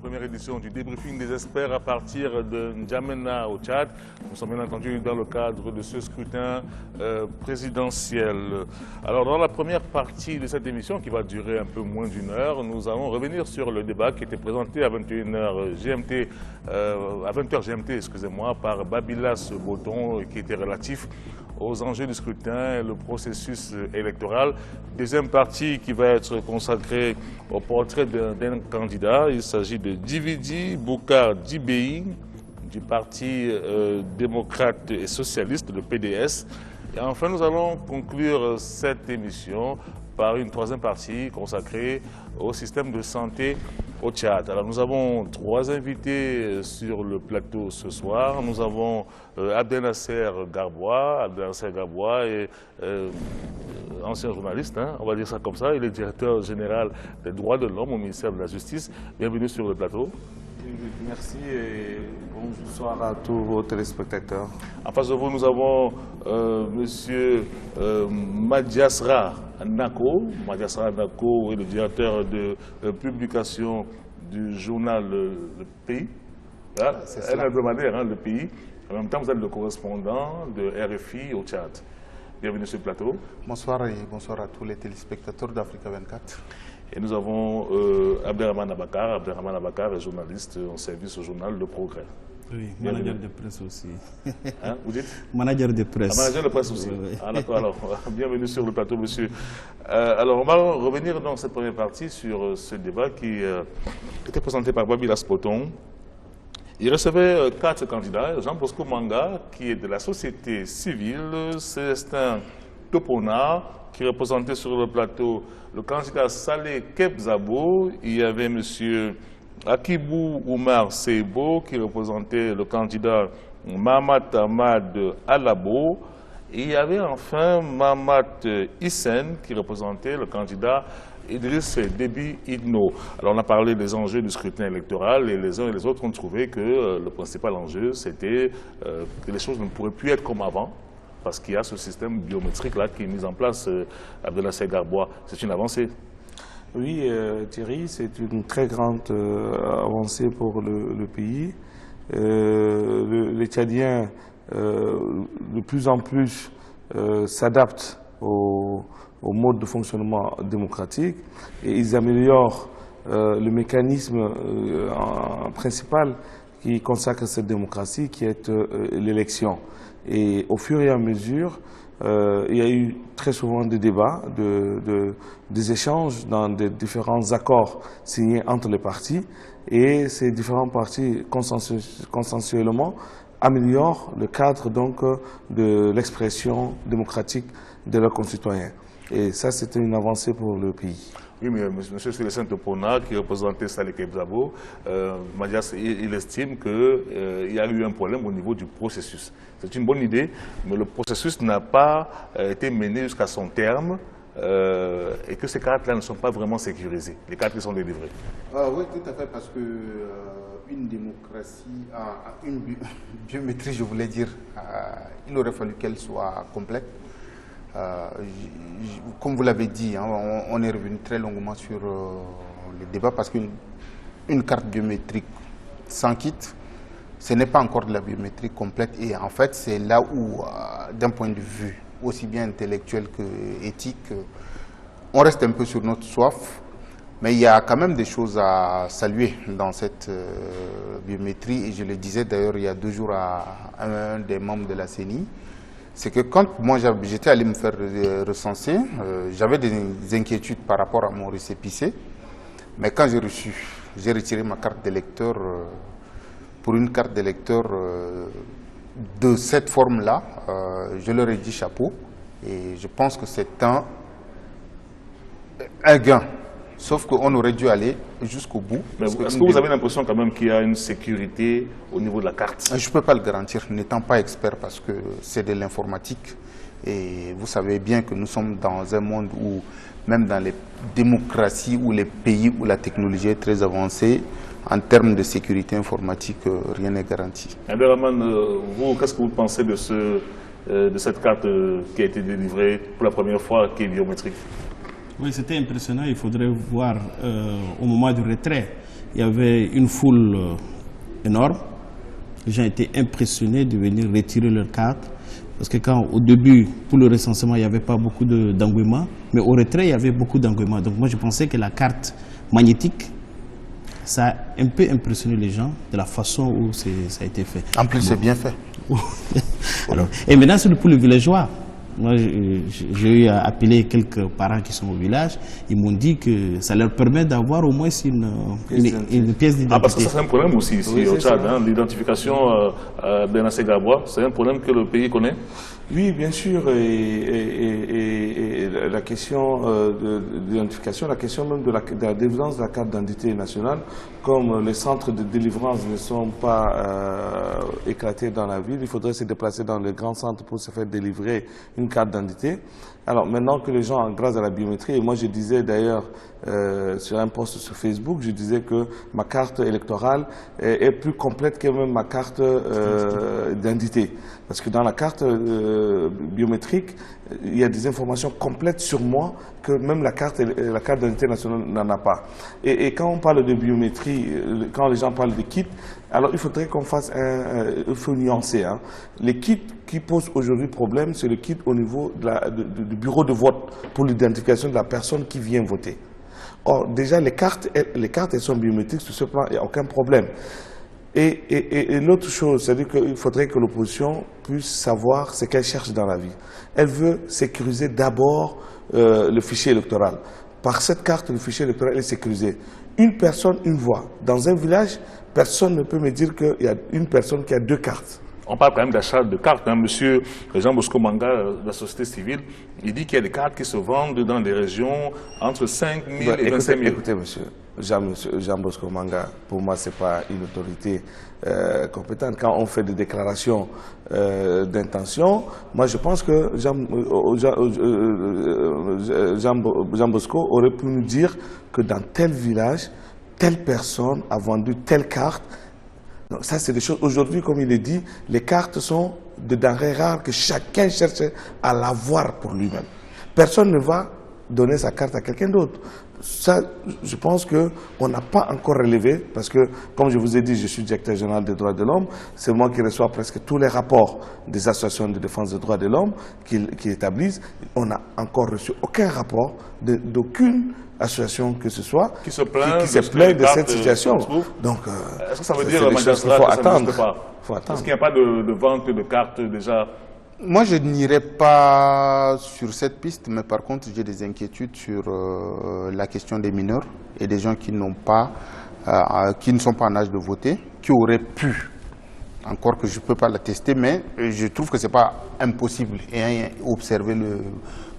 Première édition du débriefing des experts à partir de N'Djamena au Tchad. Nous sommes bien entendu dans le cadre de ce scrutin présidentiel. Alors dans la première partie de cette émission qui va durer un peu moins d'une heure, nous allons revenir sur le débat qui était présenté à 21h GMT, à 20h GMT, excusez-moi, par Babilas Boton, qui était relatif aux enjeux du scrutin et le processus électoral. Deuxième partie qui va être consacrée au portrait d'un candidat. Il s'agit de Djividi Boukar Djibéi du Parti démocrate et socialiste, le PDS. Et enfin, nous allons conclure cette émission par une troisième partie consacrée au système de santé au Tchad. Alors nous avons trois invités sur le plateau ce soir. Nous avons Abdelnasser Garbois. Abdelnasser Garbois est ancien journaliste, hein, on va dire ça comme ça. Il est directeur général des droits de l'homme au ministère de la Justice. Bienvenue sur le plateau. Merci et bonsoir à tous vos téléspectateurs. En face de vous, nous avons monsieur Madiasra Nako. Madiasra Nako est le directeur de publication du journal Le Pays. C'est un hebdomadaire, hein, Le Pays. En même temps, vous êtes le correspondant de RFI au Tchad. Bienvenue sur le plateau. Bonsoir et bonsoir à tous les téléspectateurs d'Africa 24. Et nous avons Abderrahmane Abakar. Abderrahmane Abakar est journaliste en service au journal Le Progrès. Oui, manager de presse aussi. Hein, vous dites? Manager de presse. Ah, manager de presse aussi. Oui. Ah, d'accord, alors, bienvenue sur le plateau, monsieur. Alors, on va revenir dans cette première partie sur ce débat qui était présenté par Babilas Boton. Il recevait 4 candidats. Jean Bosco Manga, qui est de la société civile, Célestin Topona, qui représentait sur le plateau le candidat Saleh Kebzabo. Il y avait M. Akibou Oumar Seibo, qui représentait le candidat Mahamat Ahmad Alabo. Et il y avait enfin Mahamat Hissène, qui représentait le candidat Idriss Déby Itno. Alors on a parlé des enjeux du scrutin électoral et les uns et les autres ont trouvé que le principal enjeu, c'était que les choses ne pourraient plus être comme avant, parce qu'il y a ce système biométrique-là qui est mis en place, Abdelnasser Garbois. C'est une avancée. Oui, Thierry, c'est une très grande avancée pour le pays. Les Tchadiens, de plus en plus, s'adaptent au mode de fonctionnement démocratique et ils améliorent le mécanisme principal qui consacre cette démocratie, qui est l'élection. Et au fur et à mesure, il y a eu très souvent des débats, des échanges dans des différents accords signés entre les partis. Et ces différents partis, consensuellement, améliorent le cadre donc, de l'expression démocratique de leurs concitoyens. Et ça, c'était une avancée pour le pays. Oui, mais M. Célestin Topona, qui représentait Saleh Kebzabo, Madias, il estime qu'il y a eu un problème au niveau du processus. C'est une bonne idée, mais le processus n'a pas été mené jusqu'à son terme et que ces cartes-là ne sont pas vraiment sécurisées, les cartes qui sont délivrées. Oui, tout à fait, parce que une démocratie, une biométrie, je voulais dire, il aurait fallu qu'elle soit complète. Comme vous l'avez dit, hein, on est revenu très longuement sur le débat parce qu'une carte biométrique sans kit, ce n'est pas encore de la biométrie complète. Et en fait, c'est là où, d'un point de vue aussi bien intellectuel que éthique, on reste un peu sur notre soif. Mais il y a quand même des choses à saluer dans cette biométrie. Et je le disais d'ailleurs il y a 2 jours à un des membres de la CENI. C'est que quand moi j'étais allé me faire recenser, j'avais des inquiétudes par rapport à mon récépissé. Mais quand j'ai retiré ma carte d'électeur pour une carte d'électeur de cette forme-là, je leur ai dit chapeau. Et je pense que c'est un gain. Sauf qu'on aurait dû aller jusqu'au bout. Est-ce que vous avez l'impression quand même qu'il y a une sécurité au niveau de la carte? Je ne peux pas le garantir, n'étant pas expert, parce que c'est de l'informatique. Et vous savez bien que nous sommes dans un monde où, même dans les démocraties ou les pays où la technologie est très avancée, en termes de sécurité informatique, rien n'est garanti. Abderrahmane, vous, qu'est-ce que vous pensez de cette carte qui a été délivrée pour la première fois, qui est biométrique? Oui, c'était impressionnant. Il faudrait voir au moment du retrait il y avait une foule énorme. Les gens étaient impressionnés de venir retirer leurs cartes. Parce que quand, au début, pour le recensement, il n'y avait pas beaucoup d'engouement, mais au retrait, il y avait beaucoup d'engouement. Donc moi, je pensais que la carte magnétique, ça a un peu impressionné les gens de la façon où ça a été fait. En plus, c'est bien fait. Alors, et maintenant, c'est pour les villageois. Moi, j'ai eu à appeler quelques parents qui sont au village. Ils m'ont dit que ça leur permet d'avoir au moins une pièce d'identité. Ah, parce que ça, c'est un problème aussi ici au Tchad. Hein, l'identification d'Enassé Gaboua, c'est un problème que le pays connaît. Oui, bien sûr, et la question de l'identification, la question même de la délivrance de la carte d'identité nationale, comme les centres de délivrance ne sont pas éclatés dans la ville, il faudrait se déplacer dans les grands centres pour se faire délivrer une carte d'identité. Alors maintenant que les gens, grâce à la biométrie, et moi je disais d'ailleurs sur un post sur Facebook, je disais que ma carte électorale est plus complète que même ma carte d'identité. Parce que dans la carte biométrique, il y a des informations complètes sur moi que même la carte d'identité nationale n'en a pas. Et quand on parle de biométrie, quand les gens parlent de kits, alors il faudrait qu'on fasse il faut nuancer. Hein. Les kits qui posent aujourd'hui problème, c'est le kit au niveau du bureau de vote pour l'identification de la personne qui vient voter. Or, déjà, les cartes elles sont biométriques, sur ce plan, il n'y a aucun problème. Et l'autre chose, c'est-à-dire qu'il faudrait que l'opposition puisse savoir ce qu'elle cherche dans la vie. Elle veut sécuriser d'abord le fichier électoral. Par cette carte, le fichier électoral est sécurisé. Une personne, une voix. Dans un village, personne ne peut me dire qu'il y a une personne qui a 2 cartes. On parle quand même d'achat de cartes. Hein. Monsieur Jean-Bosco Manga, de la société civile, il dit qu'il y a des cartes qui se vendent dans des régions entre 5 000 et 25 000. Écoutez, monsieur Jean-Bosco Manga, pour moi, ce n'est pas une autorité compétente. Quand on fait des déclarations d'intention, moi, je pense que Jean-Bosco aurait pu nous dire que dans tel village, telle personne a vendu telle carte. Donc ça, c'est des choses. Aujourd'hui, comme il est dit, les cartes sont de denrées rares que chacun cherche à l'avoir pour lui-même. Personne ne va donner sa carte à quelqu'un d'autre. Ça, je pense qu'on n'a pas encore relevé, parce que, comme je vous ai dit, je suis directeur général des droits de l'homme, c'est moi qui reçois presque tous les rapports des associations de défense des droits de l'homme qui établissent. On n'a encore reçu aucun rapport d'aucune association que ce soit qui se plaint de cette situation. Donc, est-ce que ça veut dire que ça faut attendre. Est-ce qu'il n'y a pas de vente de cartes déjà? Moi, je n'irai pas sur cette piste, mais par contre, j'ai des inquiétudes sur la question des mineurs et des gens qui n'ont pas, qui ne sont pas en âge de voter, qui auraient pu, encore que je ne peux pas l'attester, mais je trouve que ce n'est pas impossible et observer le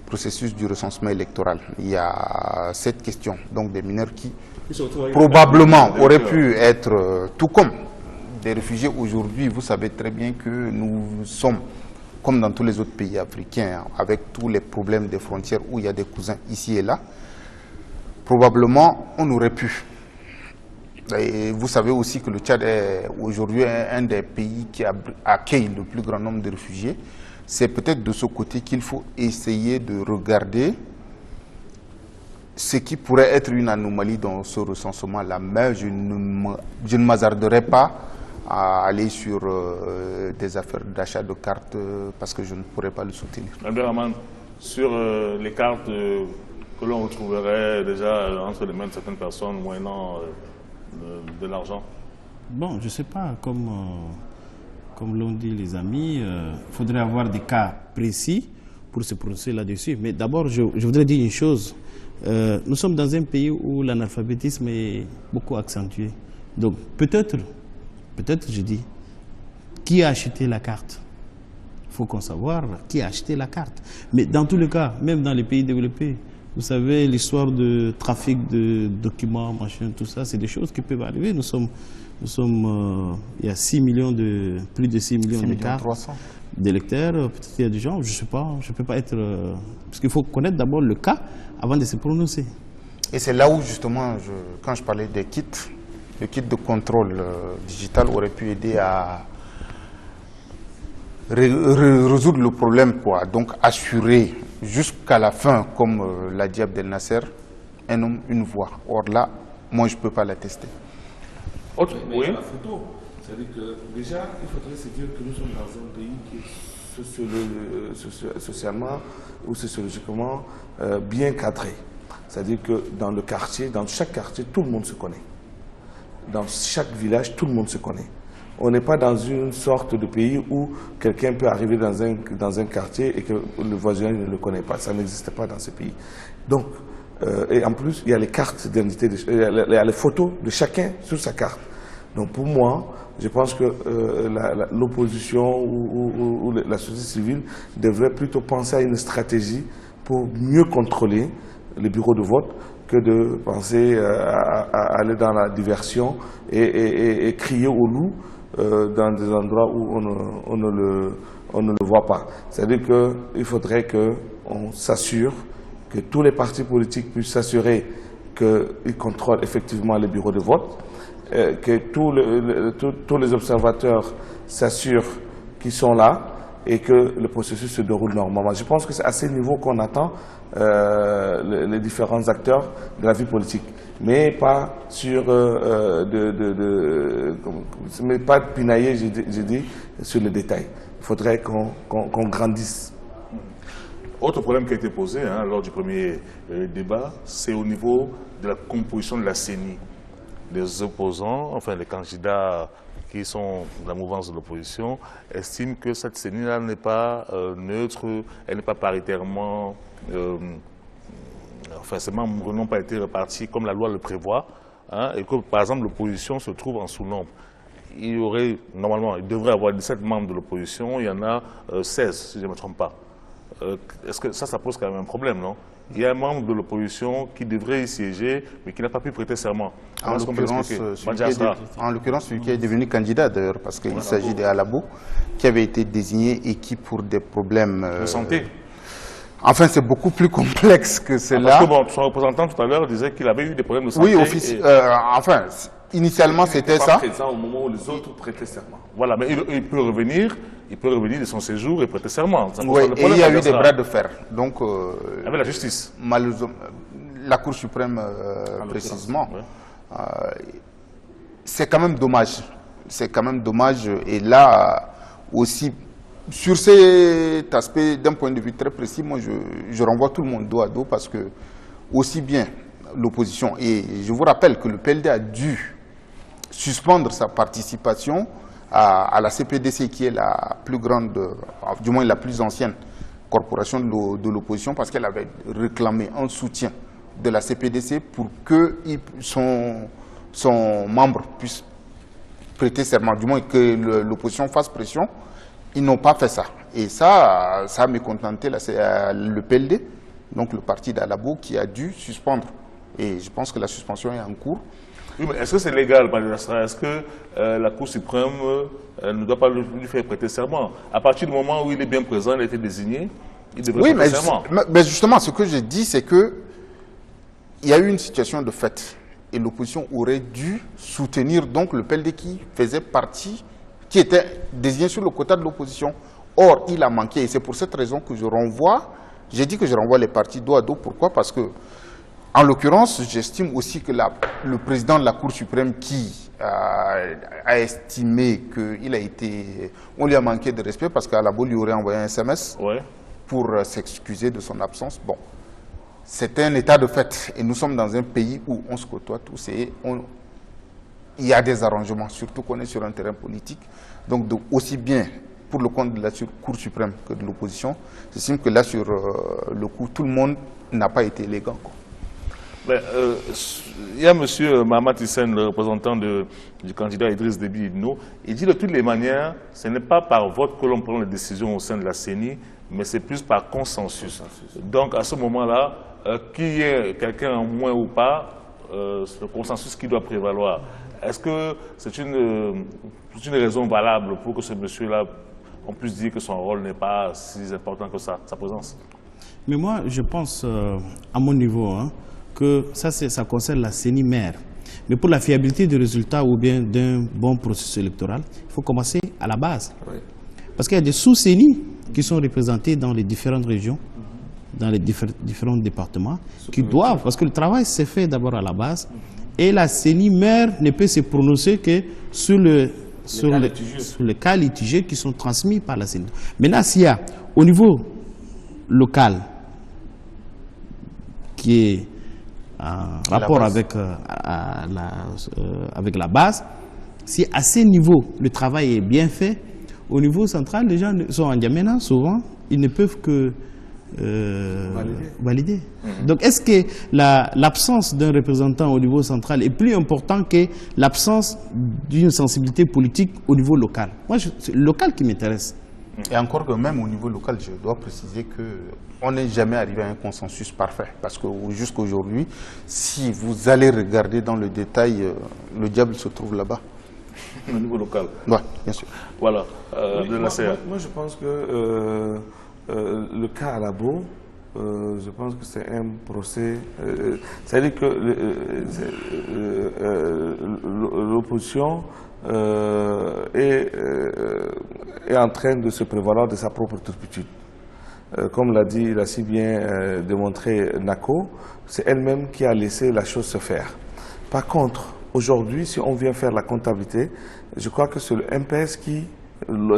processus du recensement électoral. Il y a cette question, donc des mineurs qui probablement auraient pu être, tout comme des réfugiés aujourd'hui. Vous savez très bien que nous sommes, comme dans tous les autres pays africains, avec tous les problèmes des frontières où il y a des cousins ici et là, probablement on aurait pu. Et vous savez aussi que le Tchad est aujourd'hui un des pays qui accueille le plus grand nombre de réfugiés. C'est peut-être de ce côté qu'il faut essayer de regarder ce qui pourrait être une anomalie dans ce recensement-là. Mais je ne m'hasarderai pas à aller sur des affaires d'achat de cartes parce que je ne pourrais pas le soutenir. Abderrahmane, sur les cartes que l'on retrouverait déjà entre les mains de certaines personnes moyennant de l'argent? Bon, je ne sais pas, comme l'ont dit les amis, il faudrait avoir des cas précis pour se prononcer là-dessus. Mais d'abord, je voudrais dire une chose. Nous sommes dans un pays où l'analphabétisme est beaucoup accentué. Donc peut-être, je dis, qui a acheté la carte? Il faut qu'on sache qui a acheté la carte. Mais dans tous les cas, même dans les pays développés, vous savez, l'histoire de trafic de documents, machin, tout ça, c'est des choses qui peuvent arriver. Nous sommes il y a plus de 6 millions de cartes d'électeurs. Peut-être qu'il y a des gens, je ne sais pas, je ne peux pas être... parce qu'il faut connaître d'abord le cas avant de se prononcer. Et c'est là où, justement, quand je parlais des kits, le kit de contrôle digital aurait pu aider à résoudre le problème, quoi. Donc assurer jusqu'à la fin, comme l'a dit Abdel Nasser, un homme, une voix. Or là, moi je ne peux pas l'attester. Oui. La photo, c'est-à-dire que déjà, il faudrait se dire que nous sommes dans un pays qui est socialement ou sociologiquement bien cadré. C'est-à-dire que dans le quartier, dans chaque quartier, tout le monde se connaît. Dans chaque village, tout le monde se connaît. On n'est pas dans une sorte de pays où quelqu'un peut arriver dans un quartier et que le voisin ne le connaît pas. Ça n'existe pas dans ce pays. Donc, et en plus, il y a les cartes d'identité, il y a les photos de chacun sur sa carte. Donc pour moi, je pense que l'opposition ou la société civile devrait plutôt penser à une stratégie pour mieux contrôler les bureaux de vote que de penser à aller dans la diversion et crier au loup dans des endroits où on ne le voit pas. C'est-à-dire qu'il faudrait qu'on s'assure que tous les partis politiques puissent s'assurer qu'ils contrôlent effectivement les bureaux de vote, que tous les observateurs s'assurent qu'ils sont là et que le processus se déroule normalement. Je pense que c'est à ce niveau qu'on attend les différents acteurs de la vie politique, mais pas sur mais pas de pinailler, j'ai dit, sur les détails. Il faudrait qu'on grandisse. Autre problème qui a été posé lors du premier débat, c'est au niveau de la composition de la CENI. Les opposants, enfin les candidats qui sont dans la mouvance de l'opposition, estiment que cette CENI-là n'est pas neutre, elle n'est pas paritairement... enfin, ces membres n'ont pas été répartis comme la loi le prévoit, et que, par exemple, l'opposition se trouve en sous-nombre. Il y aurait, normalement, il devrait y avoir 17 membres de l'opposition, il y en a 16, si je ne me trompe pas. Est-ce que ça pose quand même un problème, non? Il y a un membre de l'opposition qui devrait y siéger, mais qui n'a pas pu prêter serment. En l'occurrence, celui qui est devenu candidat, d'ailleurs, parce qu'il s'agit d'Alabo, qui avait été désigné et qui, pour des problèmes de santé. Enfin, c'est beaucoup plus complexe que cela. Parce que son représentant tout à l'heure disait qu'il avait eu des problèmes de santé. Oui, enfin, initialement c'était ça. Présent au moment où les autres prêtaient serment. Voilà, mais il peut revenir de son séjour et prêter serment. Oui, et il y a eu des bras de fer. Donc, avec la justice. Malheureusement, la Cour suprême précisément. C'est quand même dommage. C'est quand même dommage. Et là aussi, sur cet aspect, d'un point de vue très précis, moi je renvoie tout le monde dos à dos parce que aussi bien l'opposition, et je vous rappelle que le PLD a dû suspendre sa participation à la CPDC qui est la plus grande, du moins la plus ancienne corporation de l'opposition parce qu'elle avait réclamé un soutien de la CPDC pour que son membre puisse prêter serment, du moins que l'opposition fasse pression. Ils n'ont pas fait ça. Et ça a mécontenté le PLD, donc le parti d'Alabo, qui a dû suspendre. Et je pense que la suspension est en cours. Oui, mais est-ce que c'est légal, est-ce que la Cour suprême ne doit pas lui faire prêter serment? À partir du moment où il est bien présent, il a été désigné, il devrait prêter serment. Mais justement, ce que j'ai dit, c'est qu'il y a eu une situation de fait. Et l'opposition aurait dû soutenir donc le PLD qui faisait partie, qui était désigné sur le quota de l'opposition. Or, il a manqué. Et c'est pour cette raison que j'ai dit que je renvoie les partis dos à dos. Pourquoi? Parce que, en l'occurrence, j'estime aussi que le président de la Cour suprême qui a estimé on lui a manqué de respect parce qu'Alabo lui aurait envoyé un SMS pour s'excuser de son absence. Bon, c'est un état de fait. Et nous sommes dans un pays où on se côtoie tous et il y a des arrangements, surtout qu'on est sur un terrain politique. Donc, aussi bien pour le compte de la Cour suprême que de l'opposition, j'estime que là, sur le coup, tout le monde n'a pas été élégant. Il y a M. Mahamat Hissène, le représentant du candidat Idriss Déby Itno. Il dit de toutes les manières, ce n'est pas par vote que l'on prend les décisions au sein de la CENI, mais c'est plus par consensus. Donc, à ce moment-là, qu'il y ait quelqu'un en moins ou pas, c'est le consensus qui doit prévaloir. Est-ce que c'est une raison valable pour que ce monsieur-là, on puisse dire que son rôle n'est pas si important que ça, sa présence? Mais moi, je pense, à mon niveau, que ça concerne la CENI maire. Mais pour la fiabilité du résultat ou bien d'un bon processus électoral, il faut commencer à la base. Oui. Parce qu'il y a des sous-CENI qui sont représentés dans les différentes régions, dans les différents départements, qui doivent, parce que le travail s'est fait d'abord à la base, Et la CENI mère ne peut se prononcer que sur les cas litigieux qui sont transmis par la CENI. Maintenant, s'il y a au niveau local qui est en rapport avec la base, si à ce niveau le travail est bien fait, au niveau central, les gens sont en N'Djamena, souvent, ils ne peuvent que valider. Donc, est-ce que l'absence d'un représentant au niveau central est plus important que l'absence d'une sensibilité politique au niveau local? Moi, c'est le local qui m'intéresse. Et encore que même au niveau local, je dois préciser qu'on n'est jamais arrivé à un consensus parfait. Parce que jusqu'à aujourd'hui, si vous allez regarder dans le détail, le diable se trouve là-bas. Au niveau local. Oui, bien sûr. Voilà. Moi, je pense que le cas Alabo, je pense que c'est un procès. C'est-à-dire que l'opposition est en train de se prévaloir de sa propre turpitude. Comme l'a si bien démontré Nako, c'est elle-même qui a laissé la chose se faire. Par contre, aujourd'hui, si on vient faire la comptabilité, je crois que c'est le MPS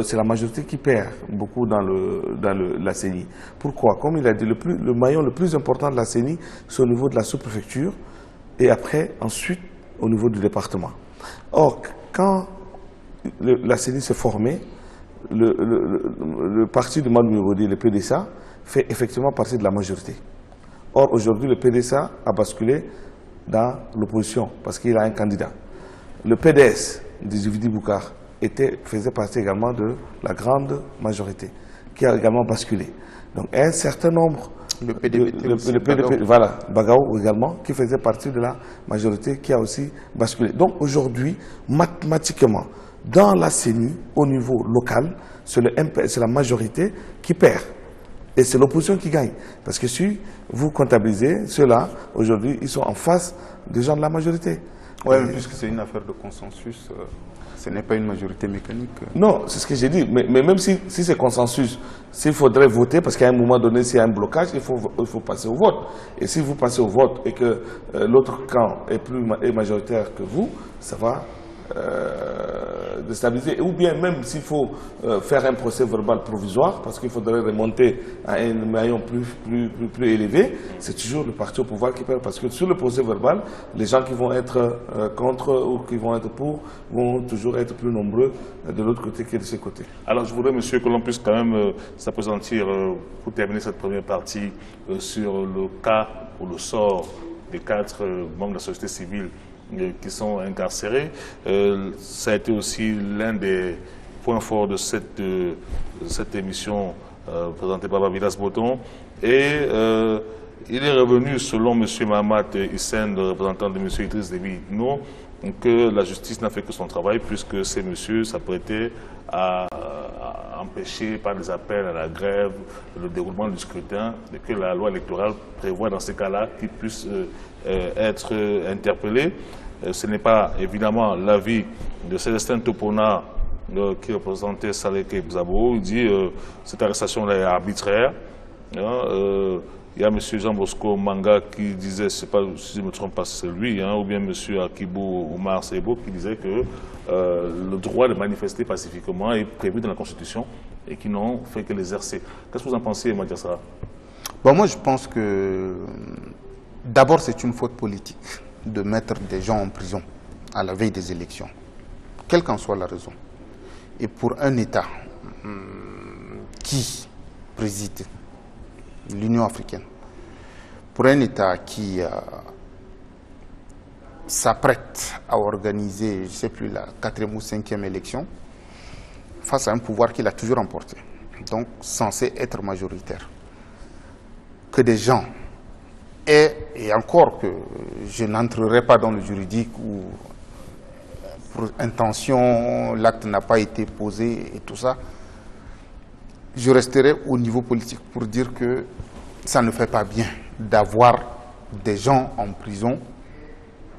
c'est la majorité qui perd beaucoup dans la CENI. Pourquoi? Comme il a dit, le maillon le plus important de la CENI, c'est au niveau de la sous-préfecture et ensuite, au niveau du département. Or, quand la CENI s'est formée, le parti de Manu Mebodi, le PDSA, fait effectivement partie de la majorité. Or, aujourd'hui, le PDSA a basculé dans l'opposition parce qu'il a un candidat. Le PDS de Zividi Boukar faisait partie également de la grande majorité qui a également basculé. Donc un certain nombre le PDP, voilà, Bagaou également, qui faisait partie de la majorité qui a aussi basculé. Donc aujourd'hui, mathématiquement, dans la CENI, au niveau local, c'est la majorité qui perd. Et c'est l'opposition qui gagne. Parce que si vous comptabilisez ceux-là, aujourd'hui, ils sont en face des gens de la majorité. Oui, puisque c'est une affaire de consensus, ce n'est pas une majorité mécanique. Non, c'est ce que j'ai dit. Mais même si c'est consensus, s'il faudrait voter, parce qu'à un moment donné, s'il y a un blocage, il faut passer au vote. Et si vous passez au vote et que l'autre camp est majoritaire que vous, ça va déstabiliser. Ou bien même s'il faut faire un procès verbal provisoire, parce qu'il faudrait remonter à un maillon plus élevé, c'est toujours le parti au pouvoir qui perd. Parce que sur le procès verbal, les gens qui vont être contre ou qui vont être pour vont toujours être plus nombreux de l'autre côté que de ce côté. Alors je voudrais, monsieur, que l'on puisse quand même s'appesantir pour terminer cette première partie sur le cas ou le sort des 4 membres de la société civile qui sont incarcérés. Ça a été aussi l'un des points forts de cette émission présentée par Babilas Boton. Et il est revenu, selon M. Mahamat Hissène, le représentant de M. Idriss Déby Itno, que la justice n'a fait que son travail, puisque ces messieurs s'apprêtaient à empêcher par des appels à la grève le déroulement du scrutin, et que la loi électorale prévoit dans ces cas-là qu'ils puissent être interpellés. Ce n'est pas évidemment l'avis de Célestin Topona qui représentait Saleke Bzabo. Il dit que cette arrestation-là est arbitraire. Il y a M. Jean Bosco Manga qui disait, je ne sais pas si je ne me trompe pas, c'est lui, ou bien M. Akibou Oumar Sebo qui disait que le droit de manifester pacifiquement est prévu dans la Constitution et qui n'ont fait que l'exercer. Qu'est-ce que vous en pensez, Madiassa? Bon, moi, je pense que d'abord, c'est une faute politique de mettre des gens en prison à la veille des élections, quelle qu'en soit la raison. Et pour un État qui préside l'Union africaine, pour un État qui s'apprête à organiser, je ne sais plus, la 4e ou 5e élection, face à un pouvoir qu'il a toujours emporté, donc censé être majoritaire, que des gens et encore que je n'entrerai pas dans le juridique où pour intention l'acte n'a pas été posé et tout ça, je resterai au niveau politique pour dire que ça ne fait pas bien d'avoir des gens en prison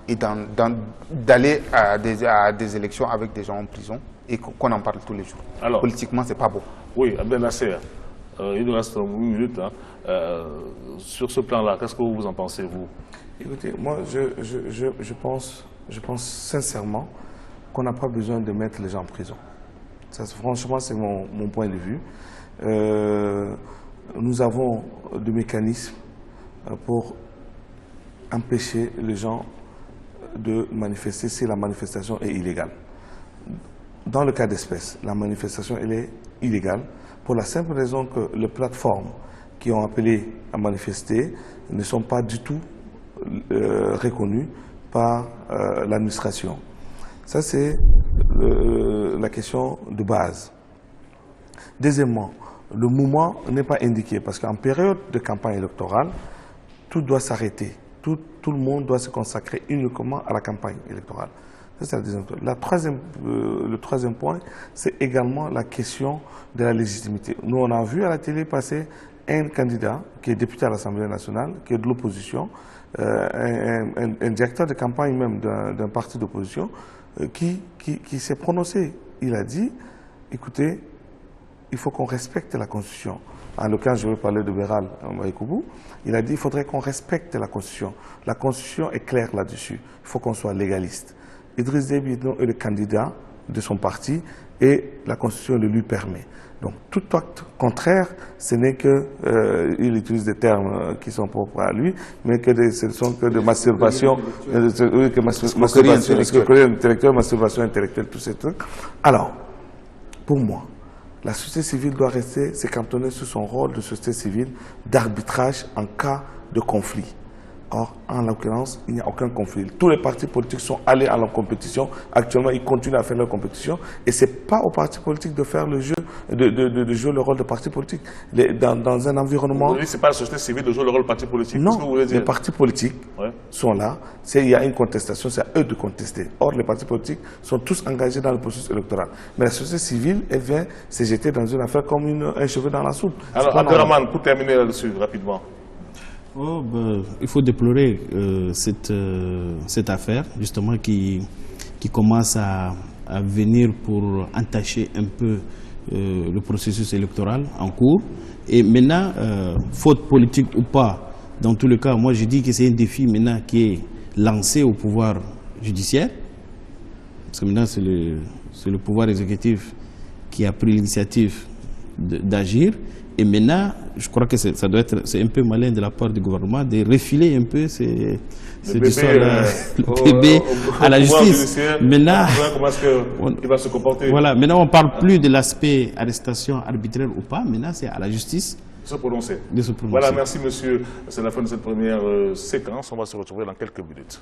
et d'aller à des élections avec des gens en prison et qu'on en parle tous les jours. Alors, politiquement, c'est pas beau. Oui, Abdel Nasser, il nous reste 8 minutes. Sur ce plan-là, qu'est-ce que vous en pensez, vous? Écoutez, moi, je pense sincèrement qu'on n'a pas besoin de mettre les gens en prison. Ça, franchement, c'est mon point de vue. Nous avons des mécanismes pour empêcher les gens de manifester si la manifestation est illégale. Dans le cas d'espèce, la manifestation elle est illégale pour la simple raison que les plateformes qui ont appelé à manifester ne sont pas du tout reconnues par l'administration. Ça, c'est la question de base. Deuxièmement, le mouvement n'est pas indiqué parce qu'en période de campagne électorale, tout doit s'arrêter. Tout le monde doit se consacrer uniquement à la campagne électorale. C'est la deuxième chose. Le troisième point, c'est également la question de la légitimité. Nous, on a vu à la télé passer un candidat qui est député à l'Assemblée nationale, qui est de l'opposition, un directeur de campagne même d'un parti d'opposition, qui s'est prononcé. Il a dit, écoutez, il faut qu'on respecte la Constitution. En l'occurrence, je vais parler de Béral Mbaïkoubou. Il a dit qu'il faudrait qu'on respecte la Constitution. La Constitution est claire là-dessus. Il faut qu'on soit légaliste. Idriss Déby est le candidat de son parti et la Constitution le lui permet. Donc tout acte contraire, ce n'est que, il utilise des termes qui sont propres à lui, mais que ce ne sont que de masturbation, masturbation intellectuelle, tous ces trucs. Alors, pour moi, la société civile doit rester, se cantonner sur son rôle de société civile d'arbitrage en cas de conflit. Or, en l'occurrence, il n'y a aucun conflit. Tous les partis politiques sont allés à leur compétition. Actuellement, ils continuent à faire leur compétition. Et ce n'est pas aux partis politiques de faire le jeu, de jouer le rôle de parti politique. Dans un environnement... Vous dites que ce n'est pas la société civile de jouer le rôle de parti politique. Non, que vous voulez dire? Les partis politiques sont là. Il y a une contestation, c'est à eux de contester. Or, les partis politiques sont tous engagés dans le processus électoral. Mais la société civile, elle vient se jeter dans une affaire comme un cheveu dans la soupe. Alors, Abderrahmane, pour terminer là-dessus, rapidement. Oh, il faut déplorer cette affaire, justement, qui commence à venir pour entacher un peu le processus électoral en cours. Et maintenant, faute politique ou pas, dans tous les cas, moi je dis que c'est un défi maintenant qui est lancé au pouvoir judiciaire. Parce que maintenant, c'est le pouvoir exécutif qui a pris l'initiative d'agir. Et maintenant, je crois que c'est un peu malin de la part du gouvernement de refiler un peu ce bébé à la justice. Maintenant, comment est-ce qu'il va se comporter? Voilà, maintenant on ne parle plus de l'aspect arrestation arbitraire ou pas, maintenant c'est à la justice de se prononcer. Voilà, merci monsieur. C'est la fin de cette première séquence. On va se retrouver dans quelques minutes.